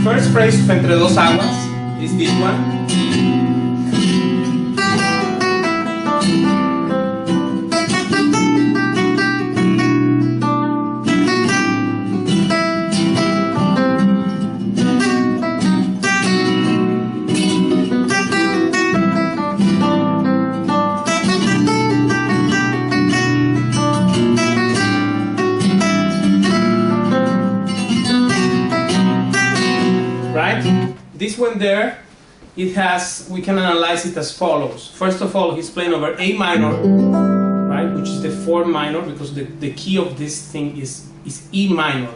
First phrase of Entre Dos Aguas is this one. This one there, it has, we can analyze it as follows. First of all, he's playing over A minor, right, which is the 4 minor, because the key of this thing is E minor.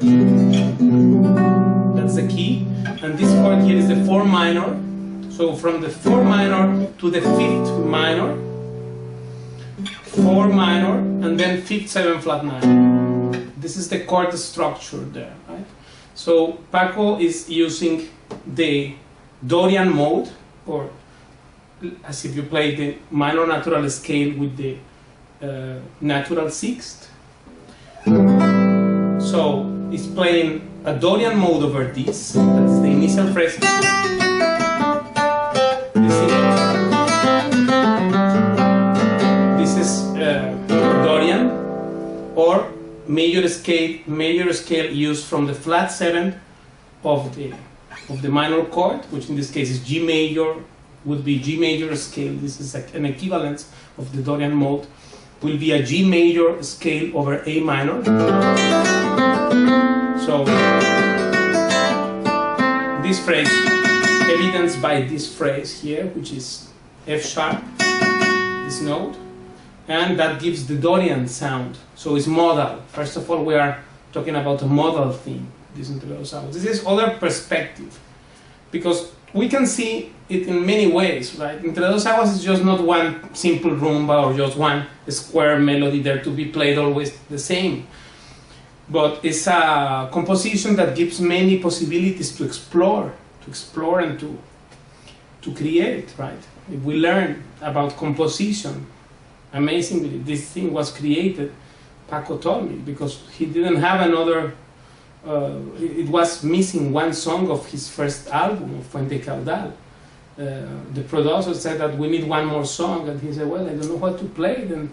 That's the key. And this chord here is the 4 minor. So from the 4 minor to the 5th minor, 4 minor, and then 5th, 7 flat 9. This is the chord structure there, right? So Paco is using the Dorian mode, or as if you play the minor natural scale with the natural sixth. So it's playing a Dorian mode over this. That's the initial phrase. This is Dorian, or major scale used from the flat 7th of the minor chord, which in this case is G major, would be G major scale. This is an equivalence of the Dorian mode. Will be a G major scale over A minor. So this phrase, evidenced by this phrase here, which is F sharp, this note, and that gives the Dorian sound. So it's modal. First of all, we are talking about a modal theme. This is other perspective, because we can see it in many ways, right? Entre Dos Aguas is just not one simple rumba or just one square melody there to be played always the same, but it's a composition that gives many possibilities to explore and to create, right? If we learn about composition, amazingly, this thing was created, Paco told me, because he didn't have another. It was missing one song of his first album, of Fuente Caudal. The producer said that we need one more song, and he said, well, I don't know what to play. Then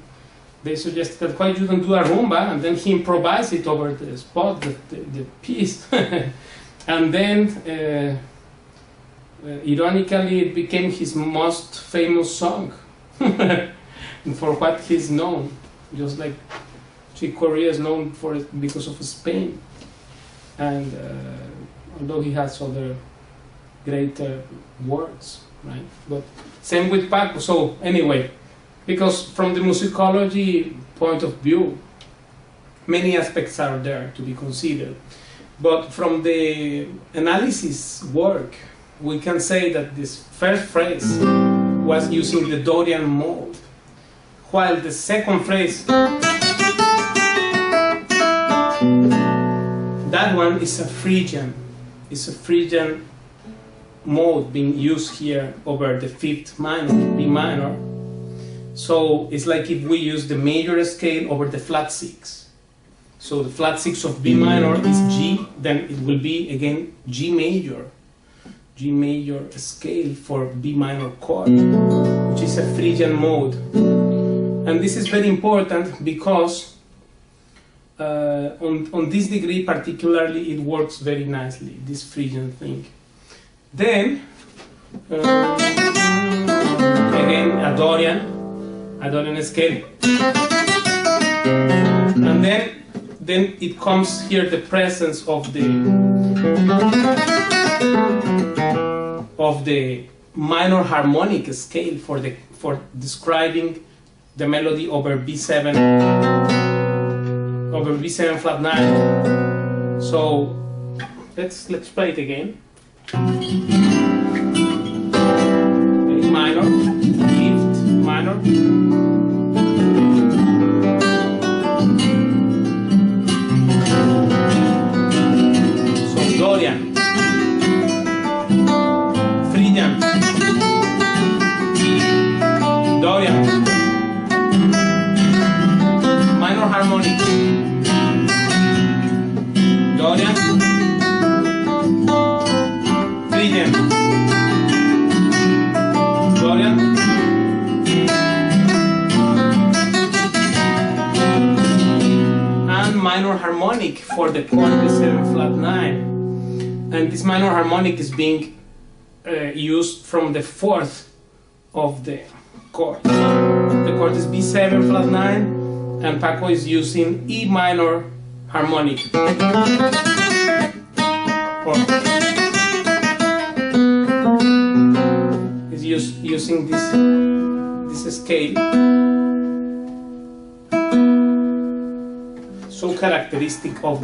they suggested that why you don't do a rumba, and then he improvised it over the spot, the piece. And then, ironically, it became his most famous song for what he's known, just like Chick Corea is known for it because of Spain. And although he has other great words, right? But same with Paco. So anyway, because from the musicology point of view, many aspects are there to be considered. But from the analysis work, we can say that this first phrase was using the Dorian mode, while the second phrase, that one is a Phrygian. It's a Phrygian mode being used here over the 5th minor, B minor. So it's like if we use the major scale over the flat 6. So the flat 6 of B minor is G, then it will be again G major scale for B minor chord, which is a Phrygian mode. And this is very important because on this degree particularly, it works very nicely, this Phrygian thing. Then, again, a Dorian scale. And then it comes here the presence of the minor harmonic scale for describing the melody over B7 flat 9. So let's play it again. A minor, 5th minor. So Dorian, Phrygian, Dorian, minor harmonic, Dorian, Phrygian, Dorian, and minor harmonic for the chord B7 flat 9. And this minor harmonic is being used from the fourth of the chord. The chord is B7 flat 9, and Paco is using E minor harmonic. He's using this scale, so characteristic of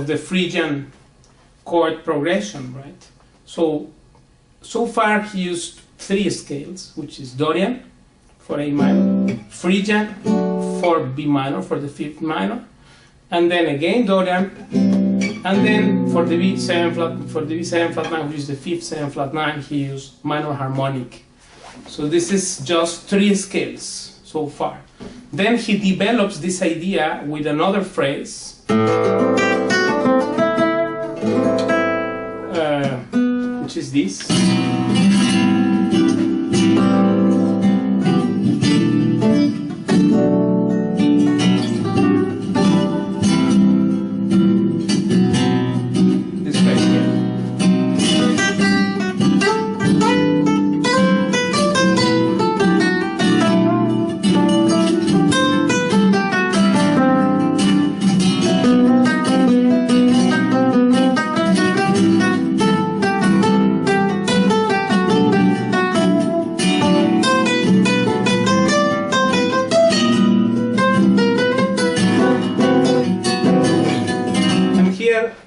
the Phrygian chord progression, right? So far he used 3 scales, which is Dorian for A minor, Phrygian for B minor for the 5th minor, and then again Dorian, and then for the B7 flat 9, which is the 5th 7 flat 9, he used minor harmonic. So this is just 3 scales so far. Then he develops this idea with another phrase, which is this.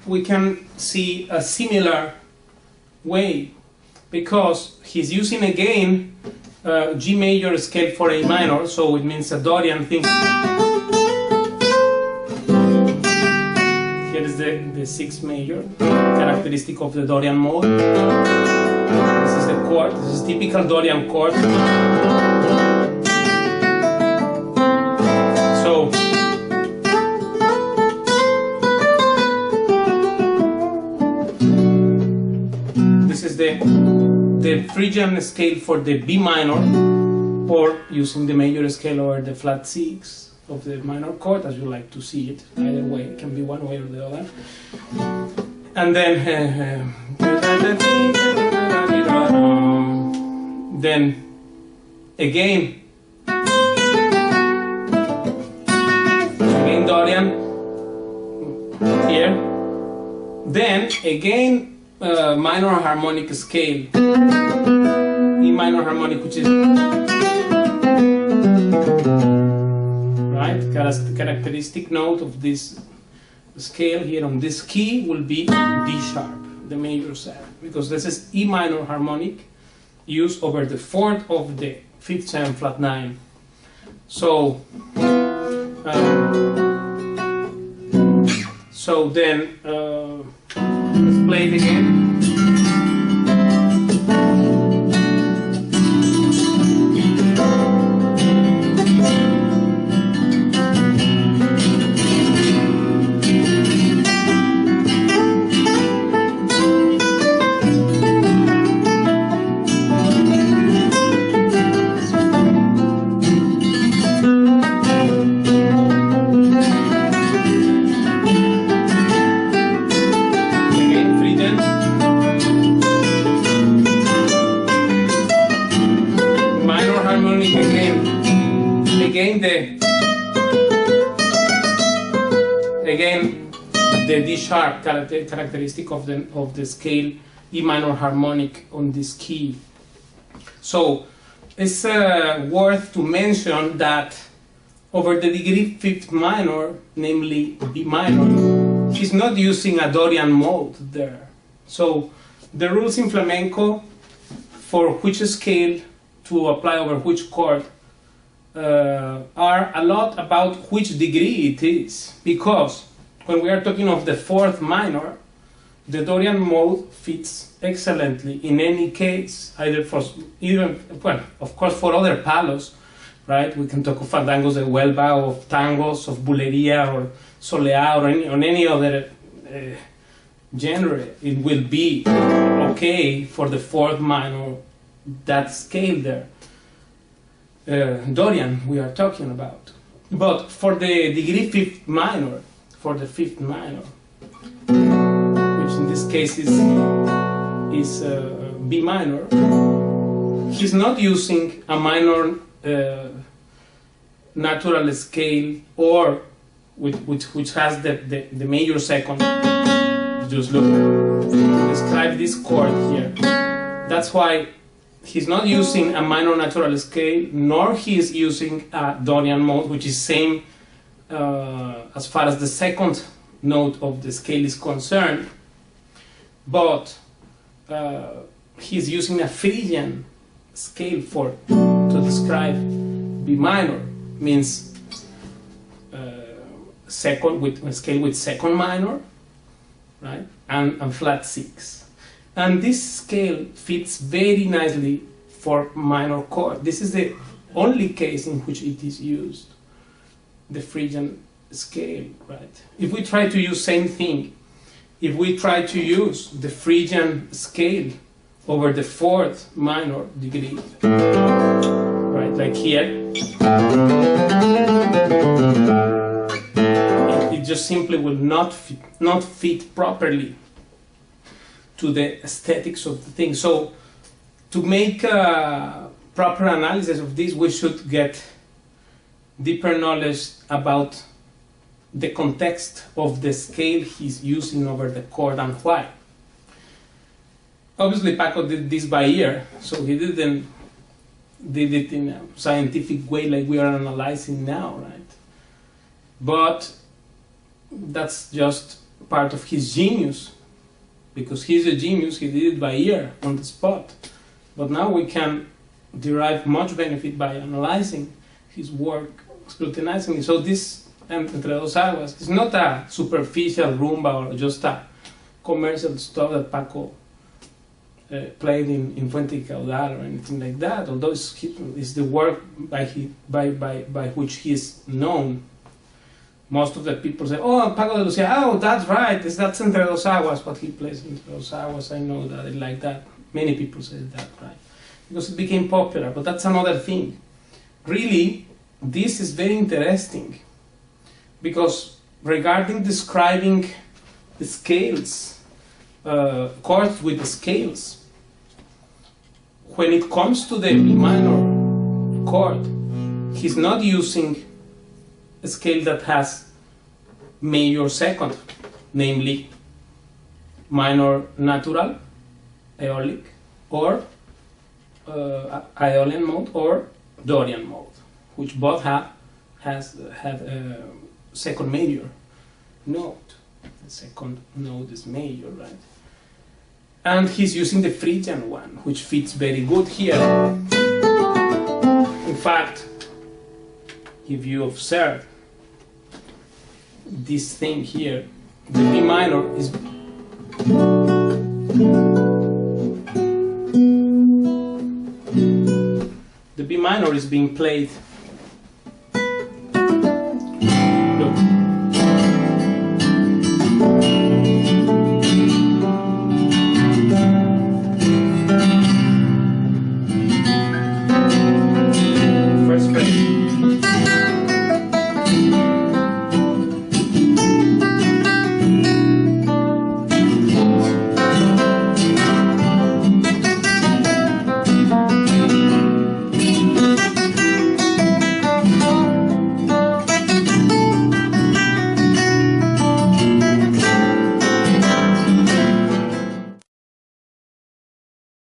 We can see a similar way, because he's using again G major scale for A minor, so it means a Dorian thing. Here is the 6th major, characteristic of the Dorian mode. This is the chord, this is typical Dorian chord. So this is the Phrygian scale for the B minor, or using the major scale over the flat 6 of the minor chord, as you like to see it. Either way, it can be one way or the other. And then again Dorian here. Then again minor harmonic scale, E minor harmonic, which is right. Characteristic note of this scale here on this key will be D sharp, the major 7, because this is E minor harmonic used over the 4th of the 5th 7 flat 9. So then let's play it again. Again the D sharp characteristic of the scale E minor harmonic on this key. So it's worth to mention that over the degree 5th minor, namely B minor, he's not using a Dorian mode there. So the rules in flamenco for which scale to apply over which chord are a lot about which degree it is, because when we are talking of the 4th minor, the Dorian mode fits excellently in any case, either for well, of course for other palos, right? We can talk of fandangos de Huelva, of tangos, of bulería, or soleá, or on any other genre, it will be okay for the fourth minor, that scale there. Dorian we are talking about. But for the degree fifth minor, which in this case is B minor, he's not using a minor natural scale or which has the major second. Just look to describe this chord here. That's why he's not using a minor natural scale, nor he is using a Dorian mode, which is same as far as the second note of the scale is concerned, but he's using a Phrygian scale to describe B minor, means second with a scale with second minor, right, and flat 6. And this scale fits very nicely for minor chord. This is the only case in which it is used, the Phrygian scale, right? If we try to use same thing, if we try to use the Phrygian scale over the fourth minor degree, right, like here, it just simply will not fit properly to the aesthetics of the thing. So to make a proper analysis of this, we should get deeper knowledge about the context of the scale he's using over the chord and why. Obviously Paco did this by ear, so he did it in a scientific way like we are analyzing now, right? But that's just part of his genius. Because he's a genius, he did it by ear, on the spot. But now we can derive much benefit by analyzing his work, scrutinizing it. So this Entre Dos Aguas is not a superficial rumba or just a commercial stuff that Paco played in Fuente y Caudal or anything like that, although it's the work by which he is known. Most of the people say, oh, Paco de Lucia, oh, that's right, that's Entre Dos Aguas, but he plays Entre Dos Aguas, I know that, I like that. Many people say that, right? Because it became popular, but that's another thing. Really, this is very interesting, because regarding describing the scales, chords with the scales, when it comes to the B minor chord, he's not using a scale that has major second, namely minor natural, aeolic, or Aeolian mode, or Dorian mode, which both have a second major note. The second note is major, right? And he's using the Phrygian one, which fits very good here. In fact, if you observe this thing here, the B minor is being played